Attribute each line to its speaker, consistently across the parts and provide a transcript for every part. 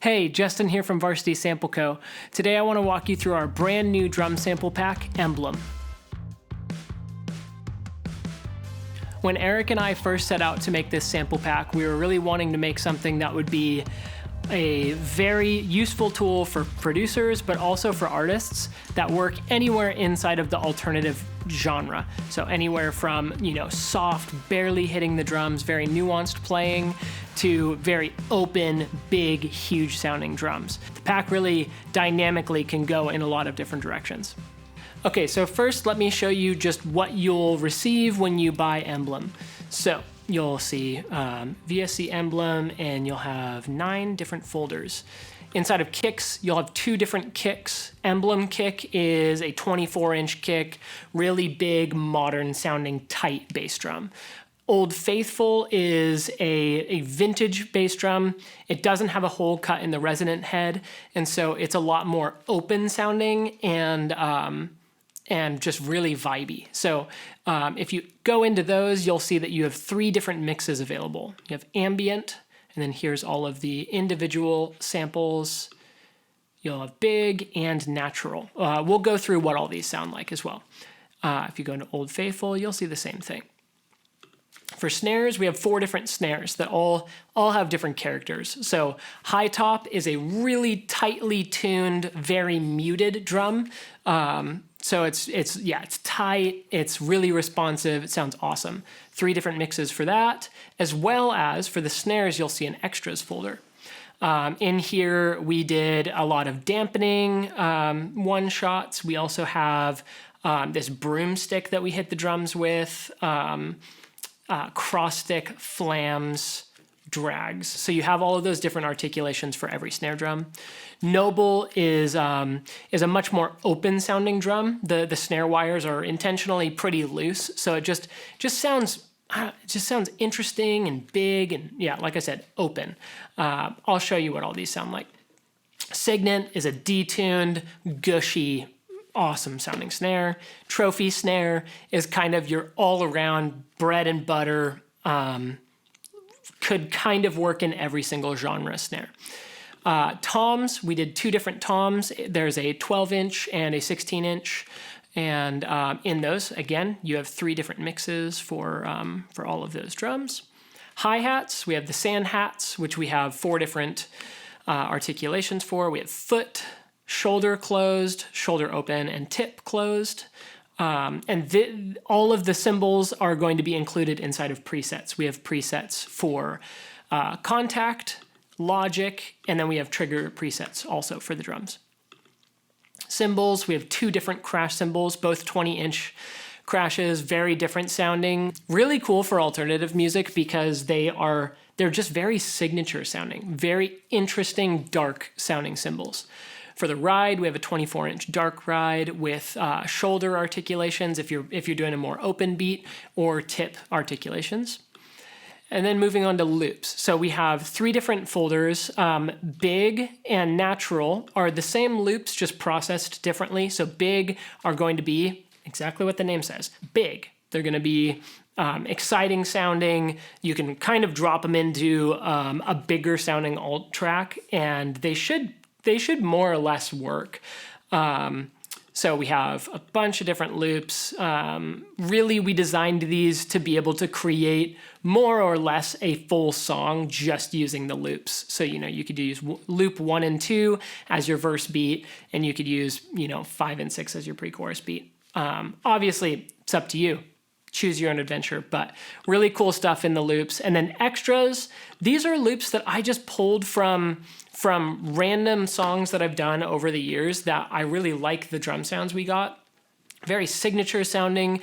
Speaker 1: Hey, Justin here from Varsity Sample Co. Today I want to walk you through our brand new drum sample pack, EMBLEM. When Eric and I first set out to make this sample pack, we were really wanting to make something that would be a very useful tool for producers, but also for artists that work anywhere inside of the alternative genre. So anywhere from, soft, barely hitting the drums, very nuanced playing, to very open, big, huge sounding drums. The pack really dynamically can go in a lot of different directions. Okay, so first let me show you just what you'll receive when you buy EMBLEM. So you'll see VSC EMBLEM, and you'll have 9 different folders. Inside of kicks, you'll have 2 different kicks. EMBLEM kick is a 24-inch kick, really big, modern sounding, tight bass drum. Old Faithful is a vintage bass drum. It doesn't have a hole cut in the resonant head, and so it's a lot more open sounding and just really vibey. So if you go into those, you'll see that you have 3 different mixes available. You have ambient, and then here's all of the individual samples. You'll have big and natural. We'll go through what all these sound like as well. If you go into Old Faithful, you'll see the same thing. For snares, we have 4 different snares that all have different characters. So high top is a really tightly tuned, very muted drum. So it's tight, it's really responsive, it sounds awesome. 3 different mixes for that, as well as for the snares, you'll see an extras folder. In here, we did a lot of dampening one-shots. We also have this broomstick that we hit the drums with, cross stick, flams, drags. So you have all of those different articulations for every snare drum. Noble is a much more open sounding drum. The snare wires are intentionally pretty loose, so it just sounds interesting and big and, yeah, like I said, open. I'll show you what all these sound like. Signet is a detuned, gushy, awesome sounding snare. Trophy snare is kind of your all around bread and butter, could kind of work in every single genre snare. Toms, we did 2 different toms. There's a 12-inch and a 16-inch. And in those, again, you have 3 different mixes for all of those drums. Hi-hats, we have the sand hats, which we have 4 different articulations for. We have foot, shoulder closed, shoulder open, and tip closed. And all of the cymbals are going to be included inside of presets. We have presets for contact, logic, and then we have trigger presets also for the drums. Cymbals, we have 2 different crash cymbals, both 20-inch crashes, very different sounding. Really cool for alternative music because they're just very signature sounding, very interesting, dark sounding cymbals. For the ride, we have a 24-inch dark ride with shoulder articulations if you're doing a more open beat, or tip articulations. And then moving on to loops. So we have 3 different folders. Big and natural are the same loops, just processed differently. So big are going to be exactly what the name says, big. They're going to be exciting sounding. You can kind of drop them into a bigger sounding alt track, and they should more or less work. So we have a bunch of different loops. Really, we designed these to be able to create more or less a full song just using the loops. So, you could use loop 1 and 2 as your verse beat, and you could use, 5 and 6 as your pre-chorus beat. Obviously, it's up to you. Choose your own adventure, but really cool stuff in the loops. And then extras, these are loops that I just pulled from random songs that I've done over the years that I really like the drum sounds we got. Very signature sounding,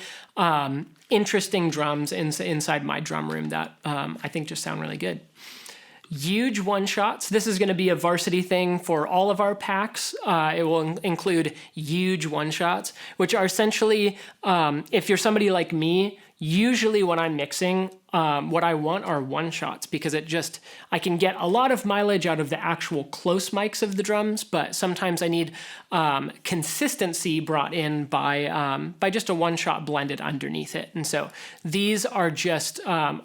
Speaker 1: interesting drums inside my drum room that I think just sound really good. Huge one-shots. This is going to be a Varsity thing for all of our packs. It will include huge one-shots, which are essentially, if you're somebody like me, Usually when I'm mixing, what I want are one shots because I can get a lot of mileage out of the actual close mics of the drums, but sometimes I need consistency brought in by just a one shot blended underneath it. And so these are just,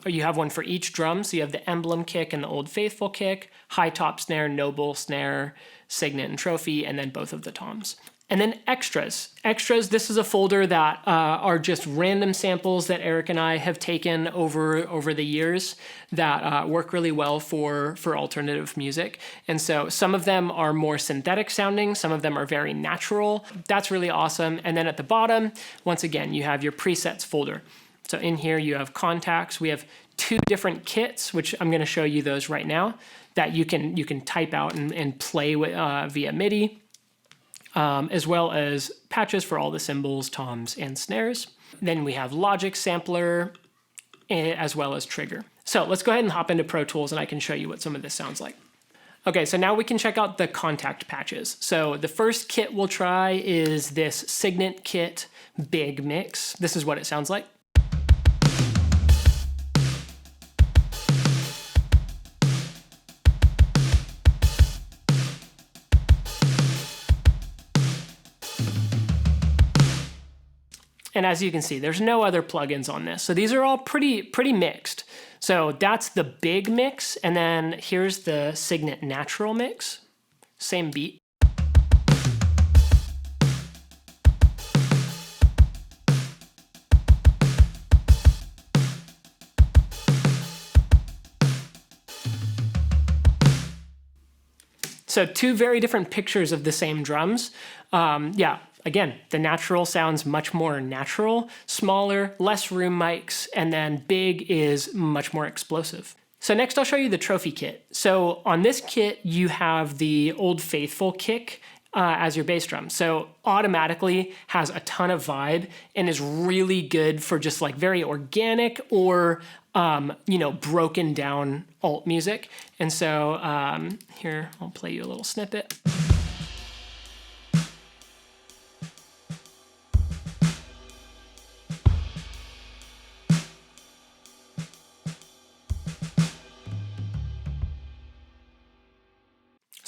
Speaker 1: you have one for each drum. So you have the EMBLEM kick and the Old Faithful kick, high top snare, noble snare, signet and trophy, and then both of the toms. And then extras. Extras, this is a folder that are just random samples that Eric and I have taken over the years that work really well for alternative music. And so some of them are more synthetic sounding, some of them are very natural. That's really awesome. And then at the bottom, once again, you have your presets folder. So in here you have contacts. We have 2 different kits, which I'm gonna show you those right now, that you can type out and play with via MIDI. As well as patches for all the cymbals, toms, and snares. Then we have Logic Sampler, as well as Trigger. So let's go ahead and hop into Pro Tools and I can show you what some of this sounds like. Okay, so now we can check out the contact patches. So the first kit we'll try is this Signet Kit Big Mix. This is what it sounds like. And as you can see, there's no other plugins on this. So these are all pretty mixed. So that's the big mix. And then here's the Signet Natural mix. Same beat. So 2 very different pictures of the same drums. Yeah. Again, the natural sounds much more natural, smaller, less room mics, and then big is much more explosive. So next I'll show you the trophy kit. So on this kit, you have the Old Faithful kick as your bass drum. So automatically has a ton of vibe and is really good for just like very organic or broken down alt music. And so here, I'll play you a little snippet.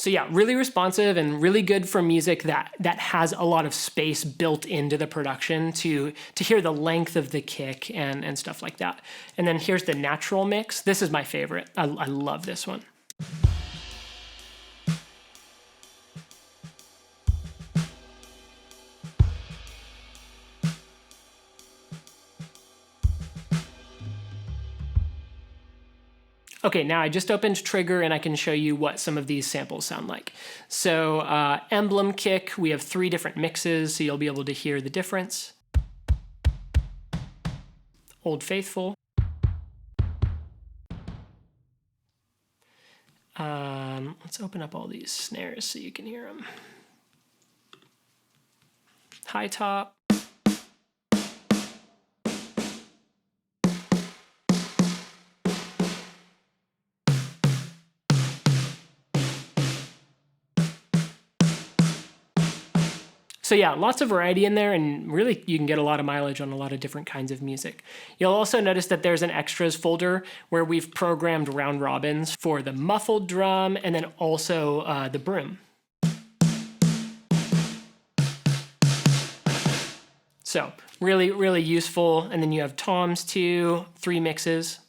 Speaker 1: So yeah, really responsive and really good for music that has a lot of space built into the production to hear the length of the kick and stuff like that. And then here's the natural mix. This is my favorite. I love this one. Okay, now I just opened Trigger and I can show you what some of these samples sound like. So EMBLEM kick, we have 3 different mixes, so you'll be able to hear the difference. Old Faithful. Let's open up all these snares so you can hear them. High top. So yeah, lots of variety in there, and really you can get a lot of mileage on a lot of different kinds of music. You'll also notice that there's an extras folder where we've programmed round robins for the muffled drum and then also the broom. So really, really useful. And then you have toms too, 3 mixes.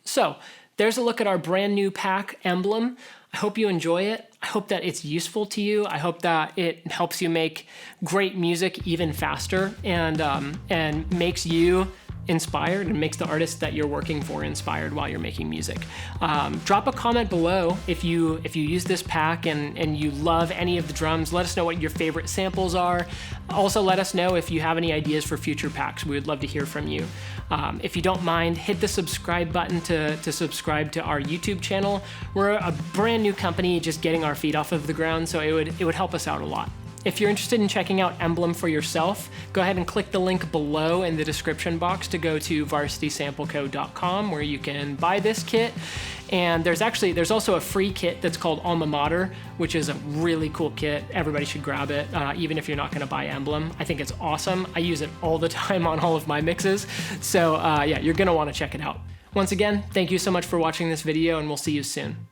Speaker 1: So there's a look at our brand new pack, EMBLEM. I hope you enjoy it. I hope that it's useful to you. I hope that it helps you make great music even faster and makes you inspired and makes the artist that you're working for inspired while you're making music. Drop a comment below if you use this pack and you love any of the drums. Let us know what your favorite samples are. Also let us know if you have any ideas for future packs. We would love to hear from you. If you don't mind, hit the subscribe button to subscribe to our YouTube channel. We're a brand new company just getting our feet off of the ground, so it would help us out a lot. If you're interested in checking out EMBLEM for yourself, go ahead and click the link below in the description box to go to varsitysampleco.com where you can buy this kit. And there's also a free kit that's called Alma Mater, which is a really cool kit. Everybody should grab it, even if you're not gonna buy EMBLEM. I think it's awesome. I use it all the time on all of my mixes. So yeah, you're gonna wanna check it out. Once again, thank you so much for watching this video, and we'll see you soon.